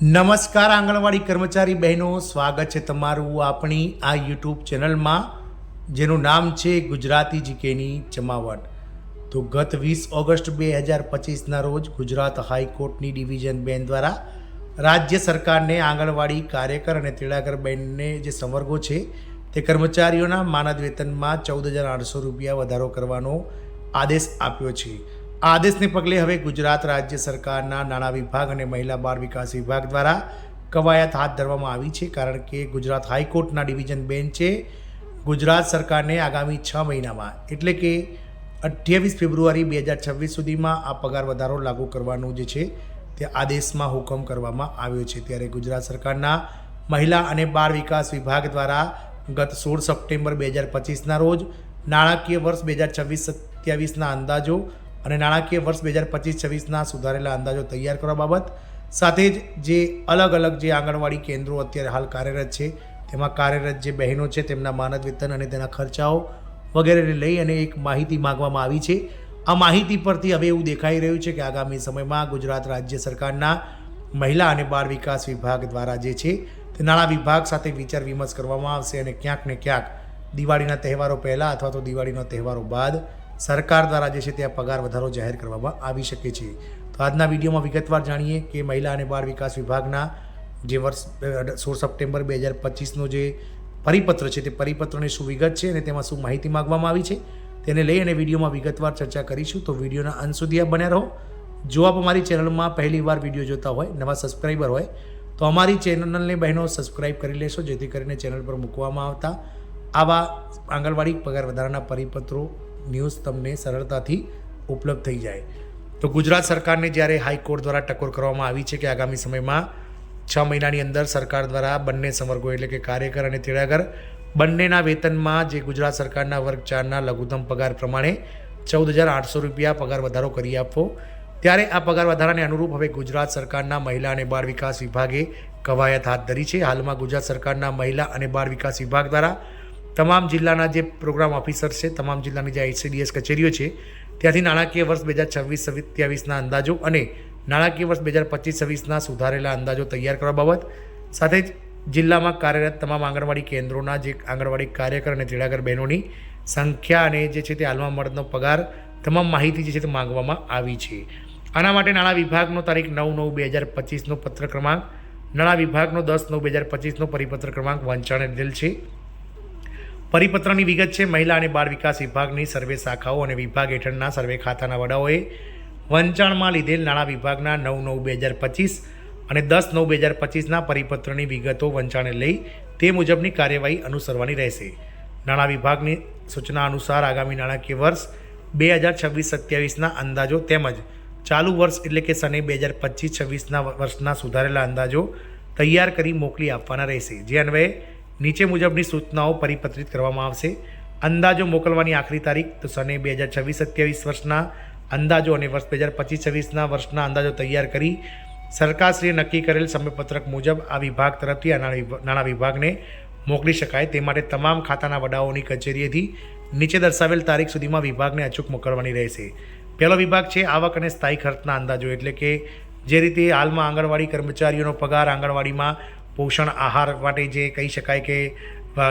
નમસ્કાર આંગણવાડી કર્મચારી બહેનો, સ્વાગત છે તમારું આપણી આ યુટ્યુબ ચેનલમાં જેનું નામ છે ગુજરાતી જીકેની જમાવટ. તો ગત 20 ઓગસ્ટ 2025ના રોજ ગુજરાત હાઈકોર્ટની ડિવિઝન બેન્ચ દ્વારા રાજ્ય સરકારને આંગણવાડી કાર્યકર અને તેડાગર બહેનને જે સંવર્ગો છે તે કર્મચારીઓના માનદ વેતનમાં 14,800 રૂપિયા વધારો કરવાનો આદેશ આપ્યો છે. આ આદેશને પગલે હવે ગુજરાત રાજ્ય સરકારના નાણાં વિભાગ અને મહિલા બાળ વિકાસ વિભાગ દ્વારા કવાયત હાથ ધરવામાં આવી છે, કારણ કે ગુજરાત હાઈકોર્ટના ડિવિઝન બેન્ચે ગુજરાત સરકારને આગામી 6 મહિનામાં એટલે કે 28 ફેબ્રુઆરી 2026 સુધીમાં આ પગાર વધારો લાગુ કરવાનું જે છે તે આદેશમાં હુકમ કરવામાં આવ્યો છે. ત્યારે ગુજરાત સરકારના મહિલા અને બાળ વિકાસ વિભાગ દ્વારા ગત 16 સપ્ટેમ્બર 2025ના રોજ નાણાકીય વર્ષ 2026-27ના અંદાજો અને નાણાકીય વર્ષ 2025-26ના સુધારેલા અંદાજો તૈયાર કરવા બાબત સાથે જ જે અલગ અલગ જે આંગણવાડી કેન્દ્રો અત્યારે હાલ કાર્યરત છે તેમાં કાર્યરત જે બહેનો છે તેમના માનદ વેતન અને તેના ખર્ચાઓ વગેરેને લઈ અને એક માહિતી માગવામાં આવી છે. આ માહિતી પરથી હવે એવું દેખાઈ રહ્યું છે કે આગામી સમયમાં ગુજરાત રાજ્ય સરકારના મહિલા અને બાળ વિકાસ વિભાગ દ્વારા જે છે તે નાણાં વિભાગ સાથે વિચાર વિમર્શ કરવામાં આવશે અને ક્યાંક ને ક્યાંક દિવાળીના તહેવારો પહેલાં અથવા તો દિવાળીના તહેવારો બાદ સરકાર દ્વારા જે છે તે પગાર વધારો જાહેર કરવામાં આવી શકે છે. તો આજના વિડીયોમાં વિગતવાર જાણીએ કે મહિલા અને બાળ વિકાસ વિભાગના જે વર્ષ 16 સપ્ટેમ્બર 2025નો જે પરિપત્ર છે તે પરિપત્રની શું વિગત છે અને તેમાં શું માહિતી માગવામાં આવી છે તેને લઈ અને વિડીયોમાં વિગતવાર ચર્ચા કરીશું. તો વિડીયોના અંત સુધી આપ બન્યા રહો. જો આપ અમારી ચેનલમાં પહેલીવાર વિડીયો જોતા હોય, નવા સબસ્ક્રાઈબર હોય, તો અમારી ચેનલને બહેનો સબસ્ક્રાઈબ કરી લેશો, જેથી કરીને ચેનલ પર મૂકવામાં આવતા આવા આંગણવાડી પગાર વધારાના પરિપત્રો ન્યૂઝ તમને સરળતાથી ઉપલબ્ધ થઈ જાય. તો ગુજરાત સરકારને જ્યારે હાઈકોર્ટ દ્વારા ટકોર કરવામાં આવી છે કે આગામી સમયમાં 6 મહિનાની અંદર સરકાર દ્વારા બંને સંવર્ગો એટલે કે કાર્યકર અને તેડાગર બંનેના વેતનમાં જે ગુજરાત સરકારના વર્ગ 4ના લઘુત્તમ પગાર પ્રમાણે 14,800 રૂપિયા પગાર વધારો કરી આપવો, ત્યારે આ પગાર વધારાને અનુરૂપ હવે ગુજરાત સરકારના મહિલા અને બાળ વિકાસ વિભાગે કવાયત હાથ ધરી છે. હાલમાં ગુજરાત સરકારના મહિલા અને બાળ વિકાસ વિભાગ દ્વારા તમામ જિલ્લાના જે પ્રોગ્રામ ઓફિસર્સ છે, તમામ જિલ્લાની જે ICDS કચેરીઓ છે ત્યાંથી નાણાકીય વર્ષ 2026-27ના અંદાજો અને નાણાકીય વર્ષ 2025-26ના સુધારેલા અંદાજો તૈયાર કરવા બાબત સાથે જ જિલ્લામાં કાર્યરત તમામ આંગણવાડી કેન્દ્રોના જે આંગણવાડી કાર્યકર અને તેડાગર બહેનોની સંખ્યા અને જે છે તે હાલમાં મળતો પગાર તમામ માહિતી જે છે તે માંગવામાં આવી છે. આના માટે નાણાં વિભાગનો તારીખ 9/9/2025નો પત્ર ક્રમાંક, નાણાં વિભાગનો 10/9/2025નો પરિપત્ર ક્રમાંક વંચાણે લીધેલ છે. પરિપત્રની વિગત છે: મહિલા અને બાળ વિકાસ વિભાગની સર્વે શાખાઓ અને વિભાગ હેઠળના સર્વે ખાતાના વડાઓએ વંચાણમાં લીધેલ નાણાં વિભાગના 9/9/2025 અને 10/9/2025ના પરિપત્રની વિગતો વંચાણે લઈ તે મુજબની કાર્યવાહી અનુસરવાની રહેશે. નાણાં વિભાગની સૂચના અનુસાર આગામી નાણાકીય વર્ષ 2026-27ના અંદાજો તેમજ ચાલુ વર્ષ એટલે કે સને 2025-26ના વર્ષના સુધારેલા અંદાજો તૈયાર કરી મોકલી આપવાના રહેશે, જે અન્વયે નીચે મુજબની સૂચનાઓ પરિપત્રિત કરવામાં આવશે. અંદાજો મોકલવાની આખરી તારીખ તો સને 2026-27 વર્ષના અંદાજો અને વર્ષ 2025-26ના વર્ષના અંદાજો તૈયાર કરી સરકારશ્રીએ નક્કી કરેલ સમયપત્રક મુજબ આ વિભાગ તરફથી આ નાણાં વિભાગને મોકલી શકાય. તે માટે તમામ ખાતાના વડાઓની કચેરીએથી નીચે દર્શાવેલ તારીખ સુધીમાં વિભાગને અચૂક મોકલવાની રહેશે. પહેલો વિભાગ છે આવક અને સ્થાયી ખર્ચના અંદાજો, એટલે કે જે રીતે હાલમાં આંગણવાડી કર્મચારીઓનો પગાર આંગણવાડીમાં પોષણ આહાર માટે જે કહી શકાય કે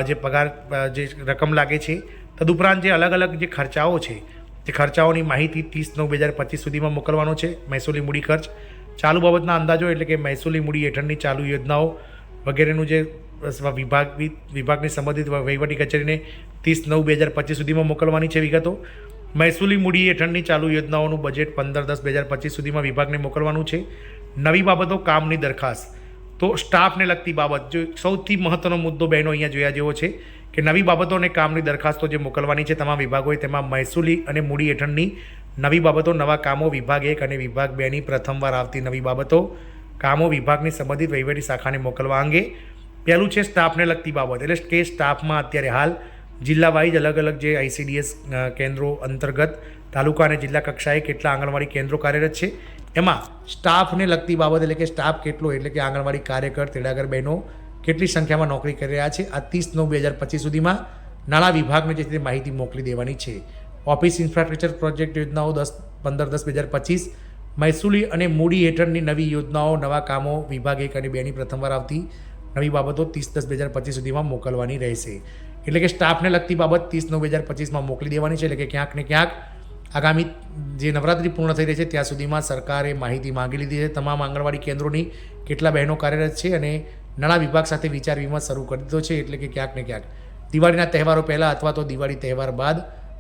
જે પગાર જે રકમ લાગે છે, તદુપરાંત જે અલગ અલગ જે ખર્ચાઓ છે તે ખર્ચાઓની માહિતી 30/9/2025 સુધીમાં મોકલવાનો છે. મહેસૂલી મૂડી ખર્ચ ચાલુ બાબતના અંદાજો એટલે કે મહેસૂલી મૂડી હેઠળની ચાલુ યોજનાઓ વગેરેનું જે વિભાગની સંબંધિત વહીવટી કચેરીને 30/9/2025 સુધીમાં મોકલવાની છે વિગતો. મહેસૂલી મૂડી હેઠળની ચાલુ યોજનાઓનું બજેટ 15/10/2025 સુધીમાં વિભાગને મોકલવાનું છે. નવી બાબતો કામની દરખાસ્ત, તો સ્ટાફને લગતી બાબત, જો સૌથી મહત્ત્વનો મુદ્દો બહેનો અહીંયા જોયા જેવો છે કે નવી બાબતો અને કામની દરખાસ્તો જે મોકલવાની છે તમામ વિભાગોએ, તેમાં મહેસૂલી અને મૂડી હેઠળની નવી બાબતો, નવા કામો વિભાગ 1 અને વિભાગ 2ની પ્રથમવાર આવતી નવી બાબતો, કામો વિભાગની સંબંધિત વહીવટી શાખાને મોકલવા અંગે. પહેલું છે સ્ટાફને લગતી બાબત, એટલે કે સ્ટાફમાં અત્યારે હાલ જિલ્લા વાઇઝ અલગ અલગ જે ICDS કેન્દ્રો અંતર્ગત તાલુકા અને જિલ્લા કક્ષાએ કેટલા આંગણવાડી કેન્દ્રો કાર્યરત છે, એમાં સ્ટાફને લગતી બાબત એટલે કે સ્ટાફ કેટલો, એટલે કે આંગણવાડી કાર્યકર તેડાગર બહેનો કેટલી સંખ્યામાં નોકરી કરી રહ્યા છે, આ 30/9/2025 સુધીમાં નાણાં વિભાગને જે માહિતી મોકલી દેવાની છે. ઓફિસ ઇન્ફ્રાસ્ટ્રક્ચર પ્રોજેક્ટ યોજનાઓ 15/10/2025 મહેસૂલી અને મૂડી હેઠળની નવી યોજનાઓ નવા કામો વિભાગ 1 અને 2ની પ્રથમવાર આવતી નવી બાબતો 30/10/2025 સુધીમાં મોકલવાની રહેશે. એટલે કે સ્ટાફને લગતી બાબત 30/9/2025માં મોકલી દેવાની છે. એટલે કે ક્યાંક ને ક્યાંક આગામી જે નવરાત્રિ પૂર્ણ થઈ રહી છે ત્યાં સુધીમાં સરકારે માહિતી માંગી લીધી છે. તમામ આંગણવાડી કેન્દ્રોની કેટલા બહેનો કાર્યરત છે અને નાણાં વિભાગ સાથે વિચાર વિમર્શ શરૂ કરી દીધો છે. એટલે કે ક્યાંક ને ક્યાંક દિવાળીના તહેવારો પહેલાં અથવા તો દિવાળી તહેવાર બાદ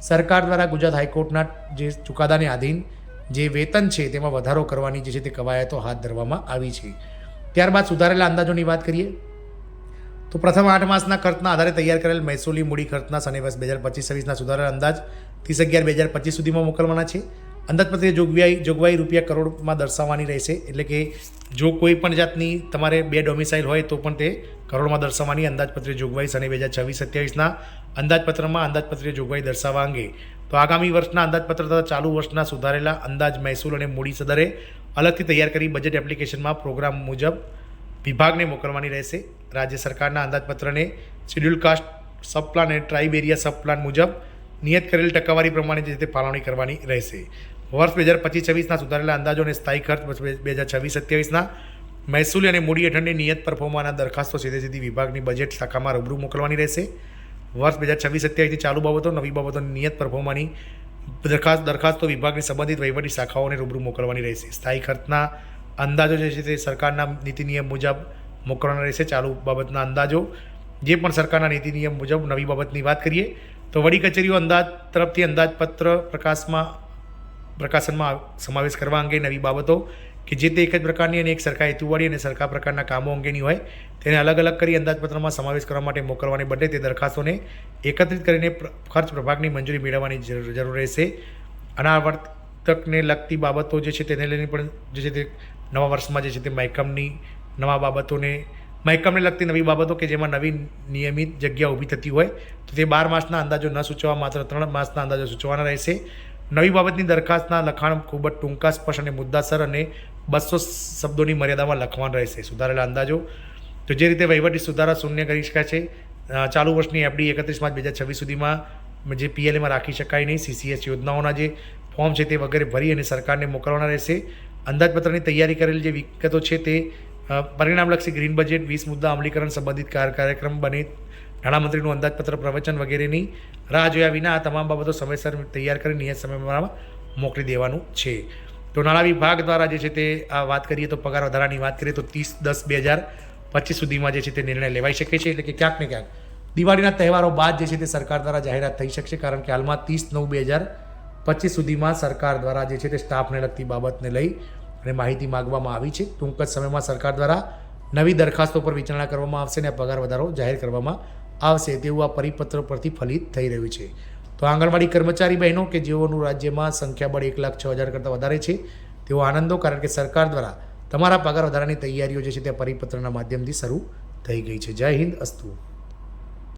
સરકાર દ્વારા ગુજરાત હાઈકોર્ટના જે ચુકાદાને આધીન જે વેતન છે તેમાં વધારો કરવાની જે છે તે કવાયતો હાથ ધરવામાં આવી છે. ત્યારબાદ સુધારેલા અંદાજોની વાત કરીએ તો પ્રથમ 8 માસના ખર્ચના આધારે તૈયાર કરેલ મહેસૂલી મૂડી ખર્ચના સને વર્ષ 2025-26ના સુધારેલા અંદાજ 30/11/2025 સુધીમાં મોકલવાના છે. અંદાજપત્રીય જોગવાઈ રૂપિયા કરોડમાં દર્શાવવાની રહેશે. એટલે કે જો કોઈ પણ જાતની તમારે 2 ડોમિસાઇલ હોય તો પણ તે કરોડમાં દર્શાવવાની અંદાજપત્રીય જોગવાઈ સને 2026-27ના અંદાજપત્રમાં અંદાજપત્રીય જોગવાઈ દર્શાવવા અંગે તો આગામી વર્ષના અંદાજપત્ર તથા ચાલુ વર્ષના સુધારેલા અંદાજ મહેસૂલ અને મૂડી સદરે અલગથી તૈયાર કરી બજેટ એપ્લિકેશનમાં પ્રોગ્રામ મુજબ વિભાગને મોકલવાની રહેશે. રાજ્ય સરકારના અંદાજપત્રને શેડ્યુલ કાસ્ટ સબપ્લાન અને ટ્રાઇબ એરિયા સબપ્લાન મુજબ નિયત કરેલ ટકાવારી પ્રમાણે જે તે ફાળવણી કરવાની રહેશે. વર્ષ 2025-26ના સુધારેલા અંદાજો અને સ્થાયી ખર્ચ 2026-27ના મહેસૂલી અને મૂડી હેઠળની નિયત પરફોર્માના દરખાસ્તો સીધી વિભાગની બજેટ શાખામાં રૂબરૂ મોકલવાની રહેશે. વર્ષ 2026-27ની ચાલુ બાબતો નવી બાબતોની નિયત પરફોર્માની દરખાસ્તો વિભાગની સંબંધિત વહીવટી શાખાઓને રૂબરૂ મોકલવાની રહેશે. સ્થાયી ખર્ચના અંદાજો જે છે તે સરકારના નીતિ નિયમ મુજબ મોકલવાના રહેશે. ચાલુ બાબતના અંદાજો જે પણ સરકારના નીતિ નિયમ મુજબ નવી બાબતની વાત કરીએ તો વડી કચેરીઓ અંદાજ તરફથી અંદાજપત્ર પ્રકાશનમાં સમાવેશ કરવા અંગે નવી બાબતો કે જે તે એક જ પ્રકારની અને એક સરખા હેતુવાળી અને સરખા પ્રકારના કામો અંગેની હોય તેને અલગ અલગ કરી અંદાજપત્રમાં સમાવેશ કરવા માટે મોકલવાને બદલે તે દરખાસ્તોને એકત્રિત કરીને ખર્ચ પ્રભાગની મંજૂરી મેળવવાની જરૂર રહેશે. અનાવર્તકને લગતી બાબતો જે છે તેને લઈને પણ જે છે તે નવા વર્ષમાં જે છે તે મહેકમને લગતી નવી બાબતો કે જેમાં નવી નિયમિત જગ્યા ઊભી થતી હોય તો તે 12 માસના અંદાજો ન સૂચવવા માત્ર 3 માસના અંદાજો સૂચવવાના રહેશે. નવી બાબતની દરખાસ્તના લખાણ ખૂબ જ ટૂંકા સ્પષ્ટ અને મુદ્દાસર અને 200 શબ્દોની મર્યાદામાં લખવાનું રહેશે. સુધારેલા અંદાજો તો જે રીતે વહીવટી સુધારા શૂન્ય કરી શકાય છે ચાલુ વર્ષની એફડી 31 માર્ચ 2026 સુધીમાં જે પીએલએમાં રાખી શકાય નહીં. સીસીએસ યોજનાઓના જે ફોર્મ છે તે વગેરે ભરી અને સરકારને મોકલવાના રહેશે. અંદાજપત્રની તૈયારી કરેલી જે વિગતો છે તે પરિણામલક્ષી ગ્રીન બજેટ 20 મુદ્દા અમલીકરણ સંબંધિત કાર્યક્રમ બને નાણામંત્રીનું અંદાજપત્ર પ્રવચન વગેરેની રાહ જોયા વિના આ તમામ બાબતો સમયસર તૈયાર કરી નિયત સમયમાં મોકલી દેવાનું છે. તો નાણાં વિભાગ દ્વારા જે છે તે આ વાત કરીએ તો પગાર વધારાની વાત કરીએ તો 30/10/2025 સુધીમાં જે છે તે નિર્ણય લેવાઈ શકે છે. એટલે કે ક્યાંક ને ક્યાંક દિવાળીના તહેવારો બાદ જે છે તે સરકાર દ્વારા જાહેરાત થઈ શકશે. કારણ કે હાલમાં 30/9/2025 સુધીમાં સરકાર દ્વારા જે છે તે સ્ટાફને લગતી બાબતને લઈ અને માહિતી માગવામાં આવી છે. ટૂંક જ સમયમાં સરકાર દ્વારા નવી દરખાસ્તો પર વિચારણા કરવામાં આવશે અને પગાર વધારો જાહેર કરવામાં આવશે તેવું આ પરિપત્ર પરથી ફલિત થઈ રહ્યું છે. તો આંગણવાડી કર્મચારી બહેનો કે જેઓનું રાજ્યમાં સંખ્યાબળ 1,06,000 કરતાં વધારે છે તેઓ આનંદો, કારણ કે સરકાર દ્વારા તમારા પગાર વધારાની તૈયારીઓ જે છે તે પરિપત્રના માધ્યમથી શરૂ થઈ ગઈ છે. જય હિન્દ, અસ્તુ.